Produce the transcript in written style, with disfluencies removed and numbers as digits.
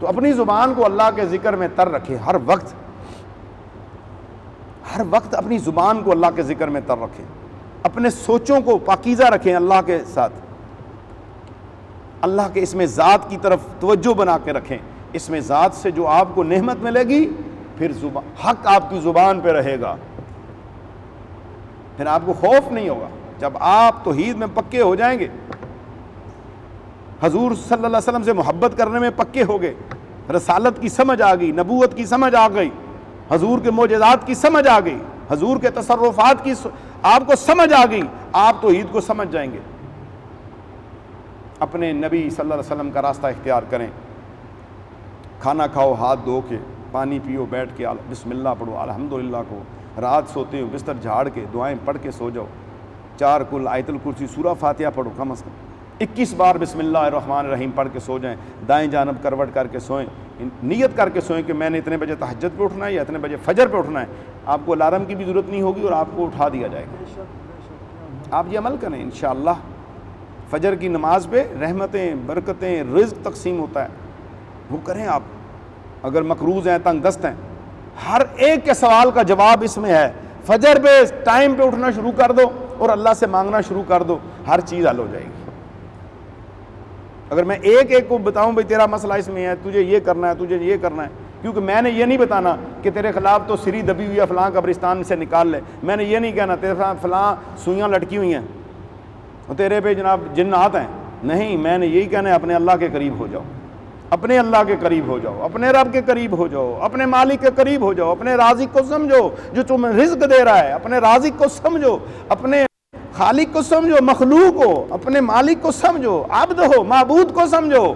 تو اپنی زبان کو اللہ کے ذکر میں تر رکھے، ہر وقت اپنی زبان کو اللہ کے ذکر میں تر رکھیں، اپنے سوچوں کو پاکیزہ رکھیں اللہ کے ساتھ، اللہ کے اسم ذات کی طرف توجہ بنا کے رکھیں۔ اسم ذات سے جو آپ کو نعمت ملے گی، پھر حق آپ کی زبان پہ رہے گا، پھر آپ کو خوف نہیں ہوگا۔ جب آپ توحید میں پکے ہو جائیں گے، حضور صلی اللہ علیہ وسلم سے محبت کرنے میں پکے ہو گئے، رسالت کی سمجھ آ گئی، نبوت کی سمجھ آ گئی، حضور کے معجزات کی سمجھ آ گئی، حضور کے تصرفات کی آپ کو سمجھ آ گئی، آپ توحید کو سمجھ جائیں گے۔ اپنے نبی صلی اللہ علیہ وسلم کا راستہ اختیار کریں، کھانا کھاؤ ہاتھ دھو کے، پانی پیو بیٹھ کے، بسم اللہ پڑھو، الحمدللہ کو، رات سوتے ہو بستر جھاڑ کے دعائیں پڑھ کے سو جاؤ، 4 کل، آیت الکرسی، سورہ فاتحہ پڑھو، کم از کم 21 بار بسم اللہ الرحمن الرحیم پڑھ کے سو جائیں، دائیں جانب کروٹ کر کے سوئیں، نیت کر کے سوئیں کہ میں نے اتنے بجے تہجد پہ اٹھنا ہے یا اتنے بجے فجر پہ اٹھنا ہے۔ آپ کو الارم کی بھی ضرورت نہیں ہوگی اور آپ کو اٹھا دیا جائے گا۔ آپ یہ عمل کریں انشاءاللہ۔ فجر کی نماز پہ رحمتیں، برکتیں، رزق تقسیم ہوتا ہے، وہ کریں آپ۔ اگر مقروض ہیں، تنگ دست ہیں، ہر ایک کے سوال کا جواب اس میں ہے۔ فجر پہ ٹائم پہ اٹھنا شروع کر دو اور اللہ سے مانگنا شروع کر دو، ہر چیز حل ہو جائے گی۔ اگر میں ایک کو بتاؤں بھائی تیرا مسئلہ اس میں ہے، تجھے یہ کرنا ہے، تجھے یہ کرنا ہے، کیونکہ میں نے یہ نہیں بتانا کہ تیرے خلاف تو سری دبی ہوئی ہے، فلاں قبرستان سے نکال لے، میں نے یہ نہیں کہنا تیرے خلاف فلاں سوئیاں لٹکی ہوئی ہیں اور تیرے پہ جناب جنات ہیں، نہیں، میں نے یہی کہنا ہے اپنے اللہ کے قریب ہو جاؤ، اپنے اللہ کے قریب ہو جاؤ، اپنے رب کے قریب ہو جاؤ، اپنے مالک کے قریب ہو جاؤ، اپنے رازق کو سمجھو جو تمہیں رزق دے رہا ہے، اپنے رازق کو سمجھو، اپنے خالق کو سمجھو، مخلوق ہو، اپنے مالک کو سمجھو، عبد ہو، معبود کو سمجھو۔